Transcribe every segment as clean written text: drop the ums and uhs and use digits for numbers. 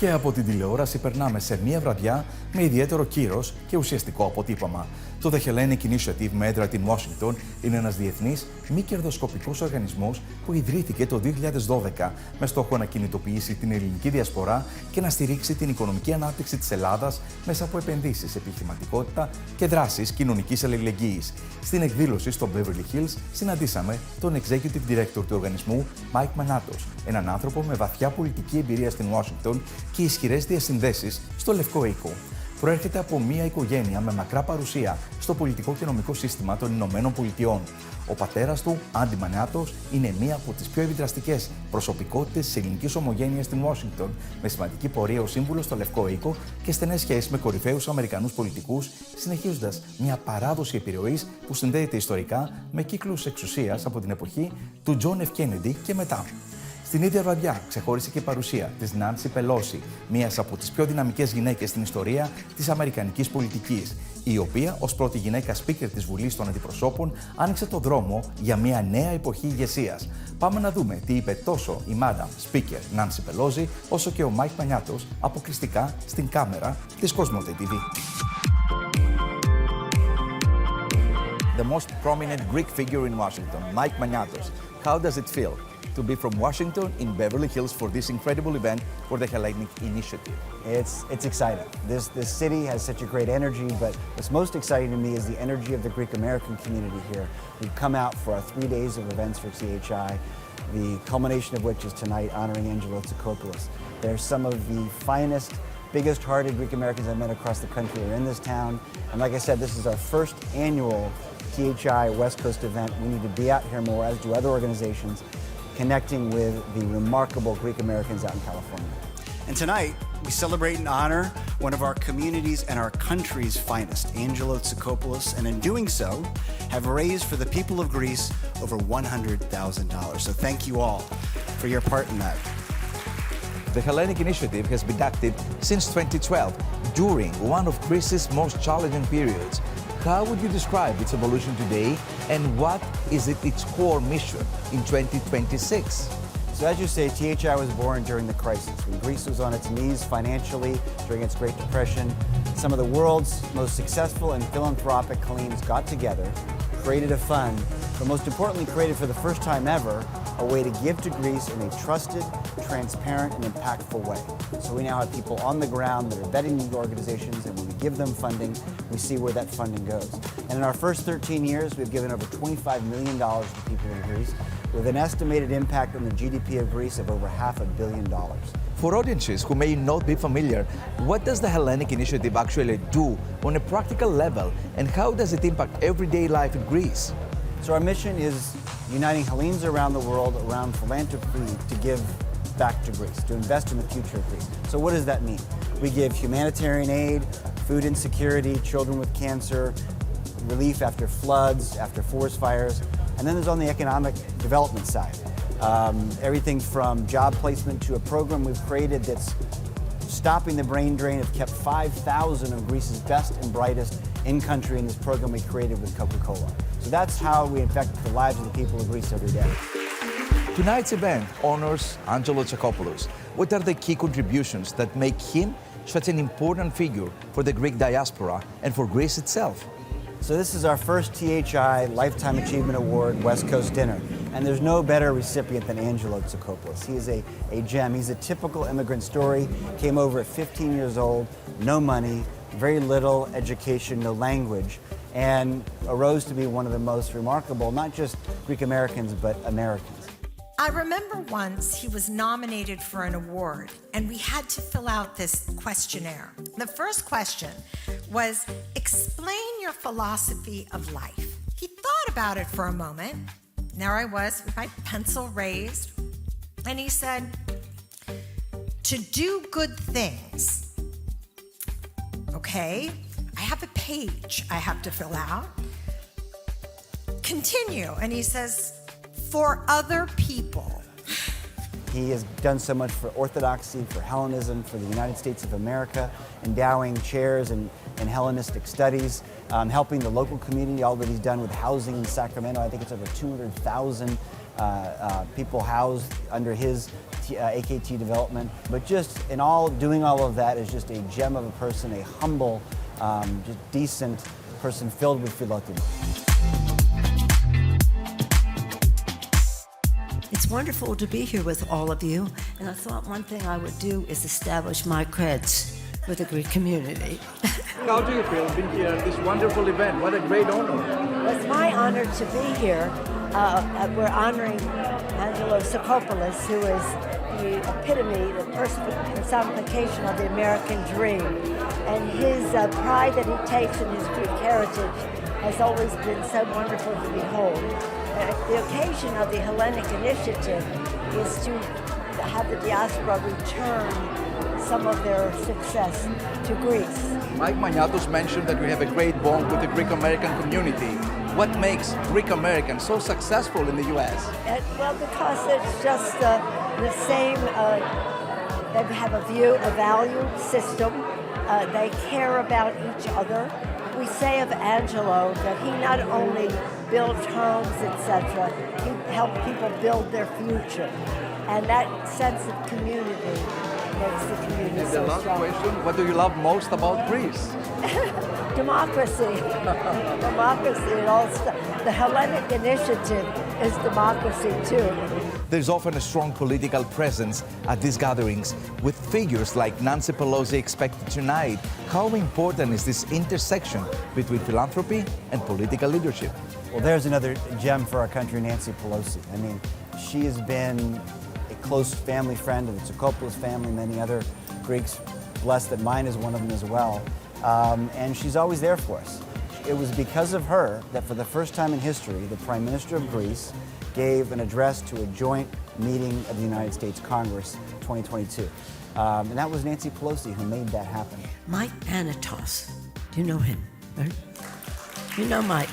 Και από την τηλεόραση περνάμε σε μια βραδιά με ιδιαίτερο κύρος και ουσιαστικό αποτύπωμα. Το The Hellenic Initiative με έδρα την Ουάσιγκτον είναι ένας διεθνής μη κερδοσκοπικός οργανισμός που ιδρύθηκε το 2012 με στόχο να κινητοποιήσει την ελληνική διασπορά και να στηρίξει την οικονομική ανάπτυξη της Ελλάδας μέσα από επενδύσεις, επιχειρηματικότητα και δράσεις κοινωνικής αλληλεγγύης. Στην εκδήλωση στο Beverly Hills συναντήσαμε τον Executive Director του οργανισμού, Mike Manatos, έναν άνθρωπο με βαθιά πολιτική εμπειρία στην Ουάσιγκτον και ισχυρές διασυνδέσεις στο Λευκό Οίκο. Προέρχεται από μια οικογένεια με μακρά παρουσία στο πολιτικό και νομικό σύστημα των Ηνωμένων Πολιτειών. Ο πατέρας του, Άντι Μανάτος, είναι μία από τις πιο επιδραστικές προσωπικότητες της ελληνικής ομογένειας στην Ουάσιγκτον, με σημαντική πορεία ως σύμβουλος στο Λευκό Οίκο και στενές σχέσεις με κορυφαίους Αμερικανούς πολιτικούς, συνεχίζοντας μια παράδοση επιρροής που συνδέεται ιστορικά με κύκλους εξουσίας από την εποχή του John F. Kennedy και μετά. Στην ίδια βραδιά ξεχώρισε και η παρουσία της Nancy Pelosi, μίας από τις πιο δυναμικές γυναίκες στην ιστορία της αμερικανικής πολιτικής, η οποία ως πρώτη γυναίκα speaker της Βουλής των Αντιπροσώπων άνοιξε το δρόμο για μια νέα εποχή ηγεσίας. Πάμε να δούμε τι είπε τόσο η Madam Speaker Nancy Pelosi, όσο και ο Mike Manatos αποκλειστικά στην κάμερα της Cosmote TV. The most prominent Greek figure in Washington, Mike Manatos. How does it feel to be from Washington in Beverly Hills for this incredible event for the Hellenic Initiative? It's exciting. This city has such a great energy, but what's most exciting to me is the energy of the Greek American community here. We've come out for our 3 days of events for THI, the culmination of which is tonight honoring Angelo Tsakopoulos. They're some of the finest, biggest-hearted Greek Americans I've met across the country are in this town. And like I said, this is our first annual THI West Coast event. We need to be out here more, as do other organizations, connecting with the remarkable Greek Americans out in California. And tonight, we celebrate and honor one of our communities and our country's finest, Angelo Tsakopoulos, and in doing so, have raised for the people of Greece over $100,000. So thank you all for your part in that. The Hellenic Initiative has been active since 2012, during one of Greece's most challenging periods. How would you describe its evolution today, and what is its core mission in 2026? So as you say, THI was born during the crisis, when Greece was on its knees financially during its Great Depression. Some of the world's most successful and philanthropic Hellenes got together, created a fund, but most importantly created for the first time ever a way to give to Greece in a trusted, transparent, and impactful way. So we now have people on the ground that are vetting these organizations, and when we give them funding, we see where that funding goes. And in our first 13 years, we've given over $25 million to people in Greece, with an estimated impact on the GDP of Greece of over $500 million. For audiences who may not be familiar, what does the Hellenic Initiative actually do on a practical level, and how does it impact everyday life in Greece? So our mission is uniting Hellenes around the world around philanthropy to give back to Greece, to invest in the future of Greece. So what does that mean? We give humanitarian aid, food insecurity, children with cancer, relief after floods, after forest fires, and then there's on the economic development side. Everything from job placement to a program we've created that's stopping the brain drain. Have kept 5,000 of Greece's best and brightest in country in this program we created with Coca-Cola. So that's how we affect the lives of the people of Greece every day. Tonight's event honors Angelo Tsakopoulos. What are the key contributions that make him such an important figure for the Greek diaspora and for Greece itself? So this is our first THI Lifetime Achievement Award West Coast dinner. And there's no better recipient than Angelo Tsakopoulos. He is a gem. He's a typical immigrant story. Came over at 15 years old, no money, very little education, no language, and arose to be one of the most remarkable, not just Greek Americans, but Americans. I remember once he was nominated for an award, and we had to fill out this questionnaire. The first question was, explain your philosophy of life. He thought about it for a moment. There I was with my pencil raised, and he said, to do good things. Okay, I have a page I have to fill out. Continue, and he says, for other people. He has done so much for orthodoxy, for Hellenism, for the United States of America, endowing chairs in Hellenistic studies, helping the local community, all that he's done with housing in Sacramento. I think it's over 200,000 people housed under his AKT development. But just in all, doing all of that is just a gem of a person, a humble, just decent person filled with philotima. It's wonderful to be here with all of you, and I thought one thing I would do is establish my creds with the Greek community. How do you feel being here at this wonderful event? What a great honor. It's my honor to be here. We're honoring Angelo Sakopoulos, who is the epitome, the personification of the American dream. And his pride that he takes in his Greek heritage has always been so wonderful to behold. The occasion of the Hellenic Initiative is to have the diaspora return some of their success to Greece. Mike Manatos mentioned that we have a great bond with the Greek-American community. What makes Greek-Americans so successful in the U.S.? Well, because it's just the same, they have a value system, they care about each other. We say of Angelo that he not only built homes, etc., he helped people build their future. And that sense of community makes the community And so the last strong. question, what do you love most about Greece? Democracy. Democracy and all stuff. The Hellenic Initiative is democracy too. There's often a strong political presence at these gatherings, with figures like Nancy Pelosi expected tonight. How important is this intersection between philanthropy and political leadership? Well, there's another gem for our country, Nancy Pelosi. I mean, she has been a close family friend of the Tsakopoulos family, many other Greeks, blessed that mine is one of them as well. And she's always there for us. It was because of her that for the first time in history, the Prime Minister of Greece gave an address to a joint meeting of the United States Congress 2022. And that was Nancy Pelosi who made that happen. Mike Manatos, do you know him? Right? You know Mike.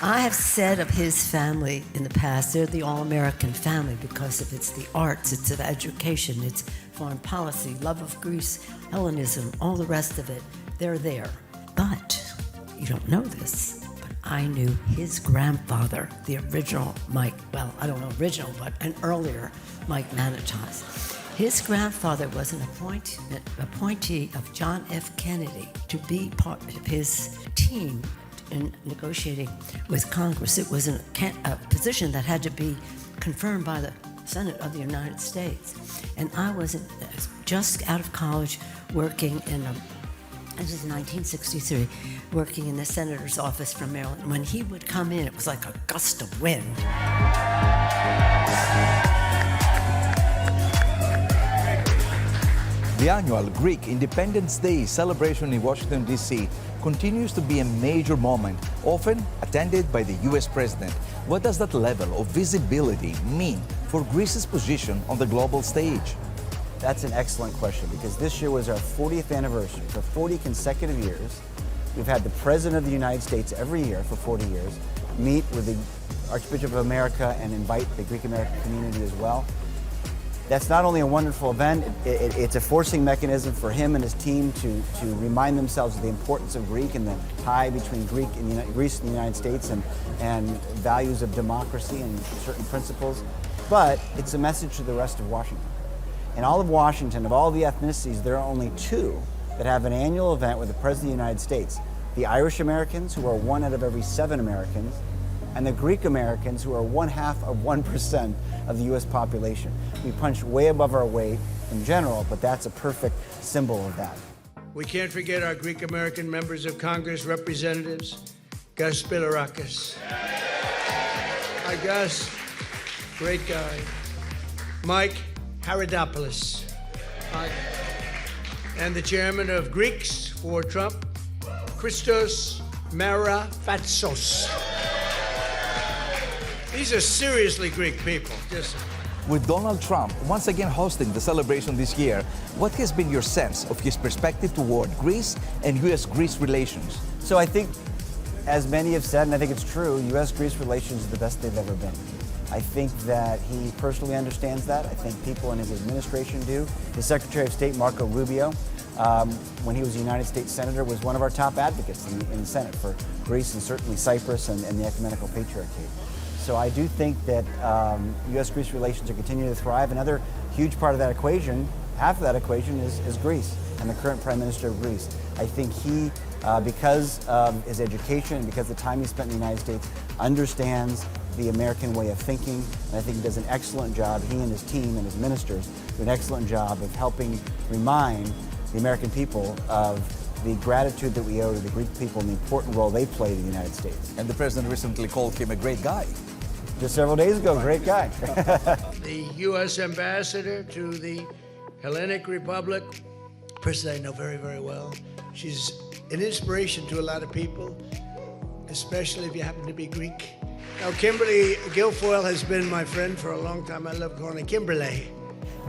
I have said of his family in the past, they're the all-American family because of it's the arts, it's the education, it's foreign policy, love of Greece, Hellenism, all the rest of it. They're there. But you don't know this, but I knew his grandfather, the original Mike, well, I don't know original, but an earlier Mike Manatos. His grandfather was an appointee of John F. Kennedy to be part of his team in negotiating with Congress. It was a position that had to be confirmed by the Senate of the United States. And I was just out of college working in this is 1963, working in the senator's office from Maryland. When he would come in, it was like a gust of wind. The annual Greek Independence Day celebration in Washington, D.C. continues to be a major moment, often attended by the U.S. president. What does that level of visibility mean for Greece's position on the global stage? That's an excellent question because this year was our 40th anniversary. For 40 consecutive years, we've had the President of the United States every year for 40 years meet with the Archbishop of America and invite the Greek American community as well. That's not only a wonderful event, it's a forcing mechanism for him and his team to remind themselves of the importance of Greek and the tie between Greece and the United States and values of democracy and certain principles. But it's a message to the rest of Washington. In all of Washington, of all the ethnicities, there are only two that have an annual event with the President of the United States. The Irish Americans, who are 1 out of every 7 Americans, and the Greek Americans, who are 0.5% of the US population. We punch way above our weight in general, but that's a perfect symbol of that. We can't forget our Greek American members of Congress, representatives, Gus Spilarakis. Hi, Gus. Great guy. Mike Haridopoulos. Hi. And the chairman of Greeks for Trump, Christos Marafatsos. These are seriously Greek people. With Donald Trump once again hosting the celebration this year, what has been your sense of his perspective toward Greece and U.S.-Greece relations? So I think, as many have said, and I think it's true, U.S.-Greece relations are the best they've ever been. I think that he personally understands that. I think people in his administration do. His Secretary of State, Marco Rubio, when he was a United States Senator, was one of our top advocates in the Senate for Greece and certainly Cyprus and the Ecumenical Patriarchate. So I do think that U.S.-Greece relations are continuing to thrive. Another huge part of that equation, half of that equation, is Greece and the current Prime Minister of Greece. I think he, because of his education and because of the time he spent in the United States, understands the American way of thinking, and I think he does an excellent job. He and his team and his ministers do an excellent job of helping remind the American people of the gratitude that we owe to the Greek people and the important role they play in the United States. And the president recently called him a great guy. Just several days ago, great guy. The U.S. ambassador to the Hellenic Republic, a person I know very, very well. She's an inspiration to a lot of people, especially if you happen to be Greek. Now, Kimberly Guilfoyle has been my friend for a long time. I love calling her Kimberly.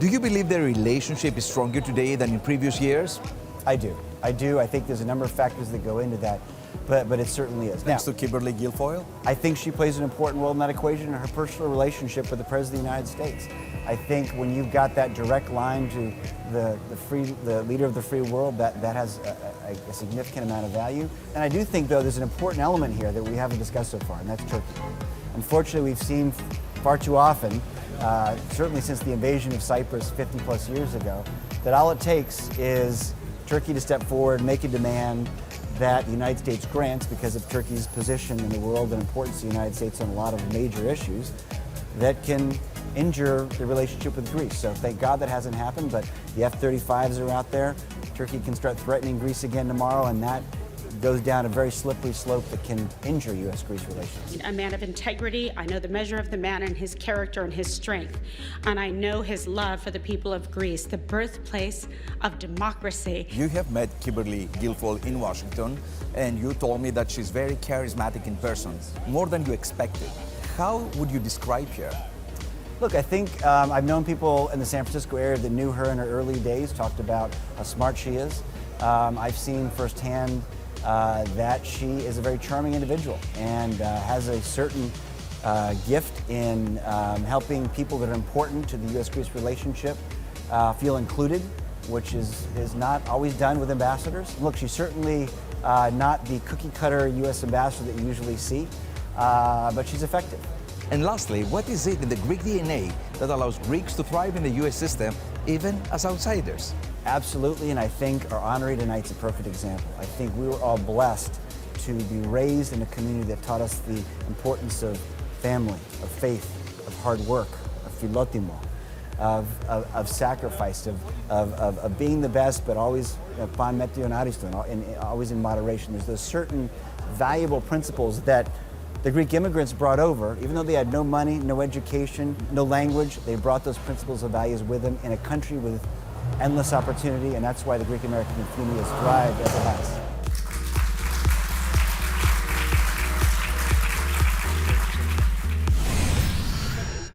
Do you believe their relationship is stronger today than in previous years? I do. I do. I think there's a number of factors that go into that, but it certainly is. Thanks to Kimberly Guilfoyle? I think she plays an important role in that equation in her personal relationship with the President of the United States. I think when you've got that direct line to the leader of the free world, that has a significant amount of value. And I do think, though, there's an important element here that we haven't discussed so far, and that's Turkey. Unfortunately, we've seen far too often, certainly since the invasion of Cyprus 50 plus years ago, that all it takes is Turkey to step forward, make a demand that the United States grants because of Turkey's position in the world and importance to the United States on a lot of major issues that can injure the relationship with Greece. So thank God that hasn't happened, but the F-35s are out there. Turkey can start threatening Greece again tomorrow, and that goes down a very slippery slope that can injure U.S.-Greece relations. A man of integrity. I know the measure of the man and his character and his strength. And I know his love for the people of Greece, the birthplace of democracy. You have met Kimberly Guilfoyle in Washington, and you told me that she's very charismatic in person, more than you expected. How would you describe her? Look, I think I've known people in the San Francisco area that knew her in her early days, talked about how smart she is. I've seen firsthand that she is a very charming individual and has a certain gift in helping people that are important to the U.S.-Greece relationship feel included, which is not always done with ambassadors. Look, she's certainly not the cookie-cutter U.S. ambassador that you usually see, but she's effective. And lastly, what is it in the Greek DNA that allows Greeks to thrive in the U.S. system, even as outsiders? Absolutely, and I think our honoree tonight's a perfect example. I think we were all blessed to be raised in a community that taught us the importance of family, of faith, of hard work, of philotimo, of sacrifice, of being the best, but always pan metio ariston, and always in moderation. There's those certain valuable principles that the Greek immigrants brought over. Even though they had no money, no education, no language, they brought those principles and values with them in a country with endless opportunity, and that's why the Greek American community has thrived as it has.